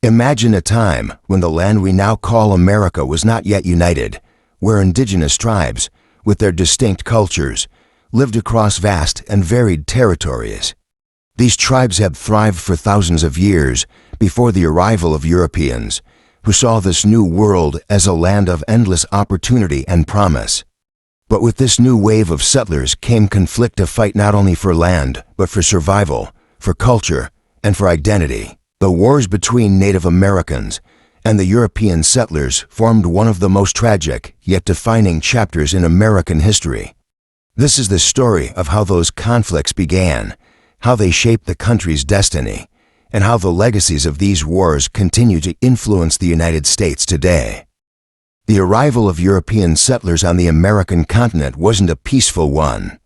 Imagine a time when the land we now call America was not yet united, where indigenous tribes, with their distinct cultures, lived across vast and varied territories. These tribes had thrived for thousands of years before the arrival of Europeans, who saw this new world as a land of endless opportunity and promise. But with this new wave of settlers came conflict to fight not only for land, but for survival, for culture, and for identity. The wars between Native Americans and the European settlers formed one of the most tragic yet defining chapters in American history. This is the story of how those conflicts began, how they shaped the country's destiny, and how the legacies of these wars continue to influence the United States today. The arrival of European settlers on the American continent wasn't a peaceful one.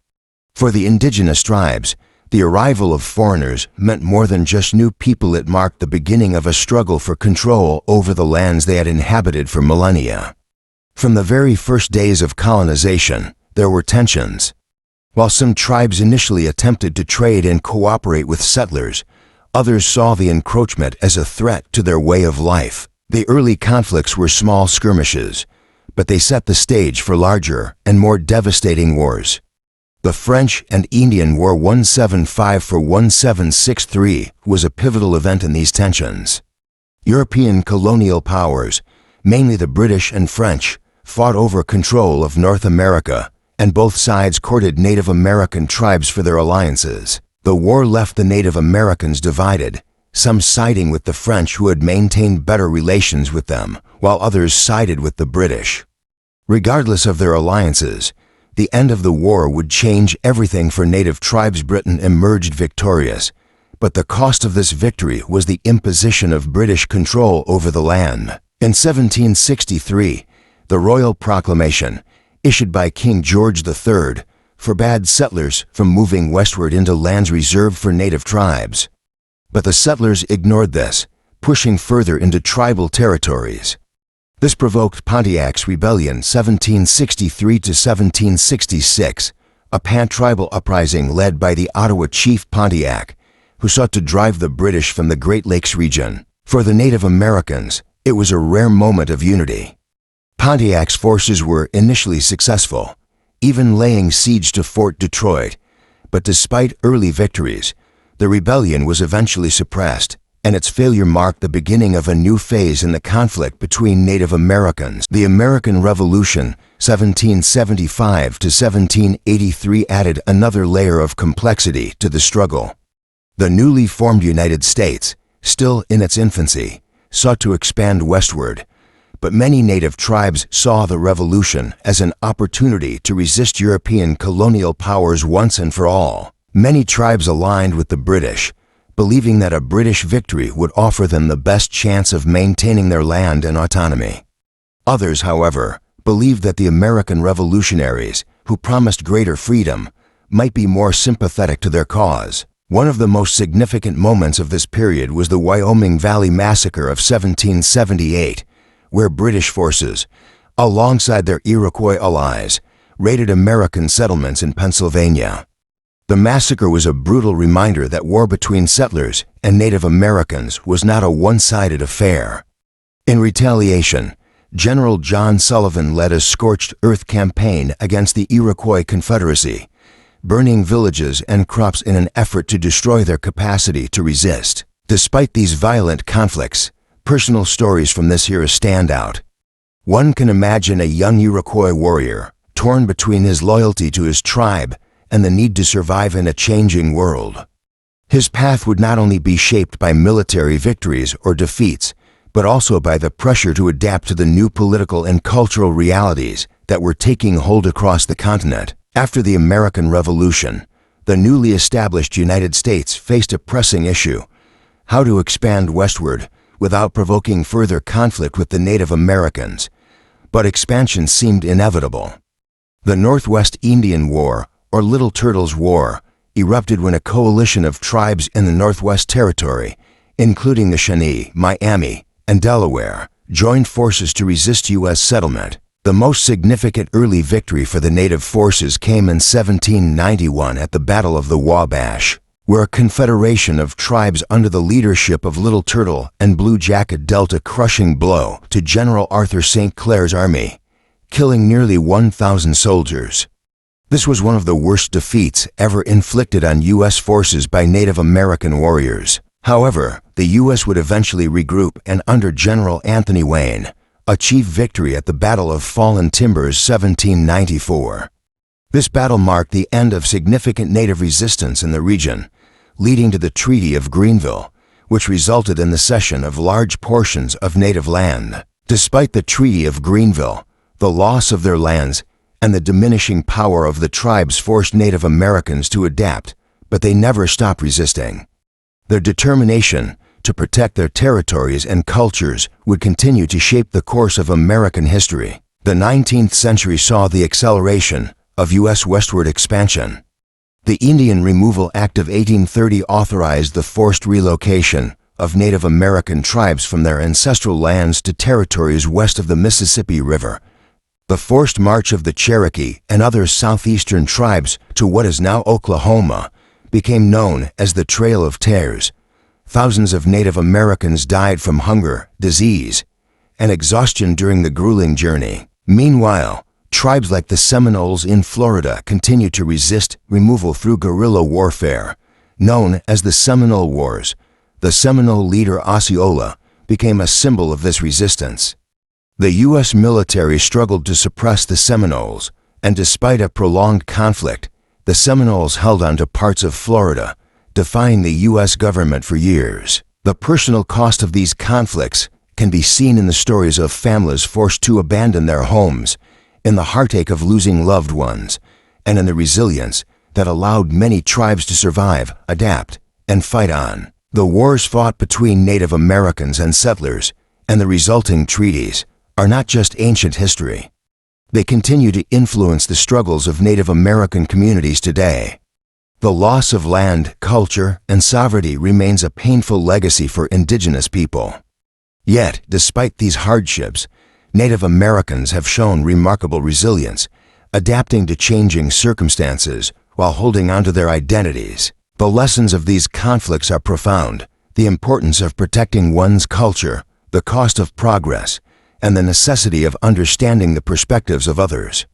For the indigenous tribes, the arrival of foreigners meant more than just new people. It marked the beginning of a struggle for control over the lands they had inhabited for millennia. From the very first days of colonization, there were tensions. While some tribes initially attempted to trade and cooperate with settlers, others saw the encroachment as a threat to their way of life. The early conflicts were small skirmishes, but they set the stage for larger and more devastating wars. The French and Indian War 1754-1763 was a pivotal event in these tensions. European colonial powers, mainly the British and French, fought over control of North America, and both sides courted Native American tribes for their alliances. The war left the Native Americans divided, some siding with the French who had maintained better relations with them, while others sided with the British. Regardless of their alliances, the end of the war would change everything for Native tribes. Britain emerged victorious, but the cost of this victory was the imposition of British control over the land. In 1763, the Royal Proclamation, issued by King George III, forbade settlers from moving westward into lands reserved for native tribes. But the settlers ignored this, pushing further into tribal territories. This provoked Pontiac's Rebellion 1763-1766, a pan-tribal uprising led by the Ottawa chief Pontiac, who sought to drive the British from the Great Lakes region. For the Native Americans, it was a rare moment of unity. Pontiac's forces were initially successful, even laying siege to Fort Detroit, but despite early victories, the rebellion was eventually suppressed, and its failure marked the beginning of a new phase in the conflict between Native Americans. The American Revolution, 1775-1783, added another layer of complexity to the struggle. The newly formed United States, still in its infancy, sought to expand westward, but many Native tribes saw the revolution as an opportunity to resist European colonial powers once and for all. Many tribes aligned with the British, believing that a British victory would offer them the best chance of maintaining their land and autonomy. Others, however, believed that the American revolutionaries, who promised greater freedom, might be more sympathetic to their cause. One of the most significant moments of this period was the Wyoming Valley Massacre of 1778, where British forces, alongside their Iroquois allies, raided American settlements in Pennsylvania. The massacre was a brutal reminder that war between settlers and Native Americans was not a one-sided affair. In retaliation, General John Sullivan led a scorched earth campaign against the Iroquois Confederacy, burning villages and crops in an effort to destroy their capacity to resist. Despite these violent conflicts, personal stories from this era stand out. One can imagine a young Iroquois warrior, torn between his loyalty to his tribe and the need to survive in a changing world. His path would not only be shaped by military victories or defeats, but also by the pressure to adapt to the new political and cultural realities that were taking hold across the continent. After the American Revolution, the newly established United States faced a pressing issue: how to expand westward without provoking further conflict with the Native Americans. But expansion seemed inevitable. The Northwest Indian War, or Little Turtles War, erupted when a coalition of tribes in the Northwest Territory, including the Shawnee, Miami, and Delaware, joined forces to resist U.S. settlement. The most significant early victory for the Native forces came in 1791 at the Battle of the Wabash. were a confederation of tribes under the leadership of Little Turtle and Blue Jacket dealt a crushing blow to General Arthur St. Clair's army, killing nearly 1,000 soldiers. This was one of the worst defeats ever inflicted on U.S. forces by Native American warriors. However, the U.S. would eventually regroup and under General Anthony Wayne, achieve victory at the Battle of Fallen Timbers 1794. This battle marked the end of significant Native resistance in the region, leading to the Treaty of Greenville, which resulted in the cession of large portions of Native land. Despite the Treaty of Greenville, the loss of their lands and the diminishing power of the tribes forced Native Americans to adapt, but they never stopped resisting. Their determination to protect their territories and cultures would continue to shape the course of American history. The 19th century saw the acceleration of U.S. westward expansion. The Indian Removal Act of 1830 authorized the forced relocation of Native American tribes from their ancestral lands to territories west of the Mississippi River. The forced march of the Cherokee and other southeastern tribes to what is now Oklahoma became known as the Trail of Tears. Thousands of Native Americans died from hunger, disease, and exhaustion during the grueling journey. Meanwhile, tribes like the Seminoles in Florida continued to resist removal through guerrilla warfare. Known as the Seminole Wars, the Seminole leader Osceola became a symbol of this resistance. The U.S. military struggled to suppress the Seminoles, and despite a prolonged conflict, the Seminoles held on to parts of Florida, defying the U.S. government for years. The personal cost of these conflicts can be seen in the stories of families forced to abandon their homes, in the heartache of losing loved ones, and in the resilience that allowed many tribes to survive, adapt, and fight on. The wars fought between Native Americans and settlers, and the resulting treaties, are not just ancient history. They continue to influence the struggles of Native American communities today. The loss of land, culture, and sovereignty remains a painful legacy for Indigenous people. Yet, despite these hardships, Native Americans have shown remarkable resilience, adapting to changing circumstances while holding on to their identities. The lessons of these conflicts are profound: the importance of protecting one's culture, the cost of progress, and the necessity of understanding the perspectives of others.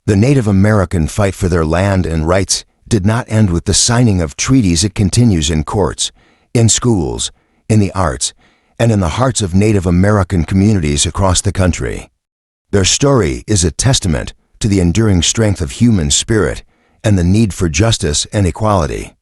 The Native American fight for their land and rights did not end with the signing of treaties. It continues in courts, in schools, in the arts, and in the hearts of Native American communities across the country. Their story is a testament to the enduring strength of human spirit and the need for justice and equality.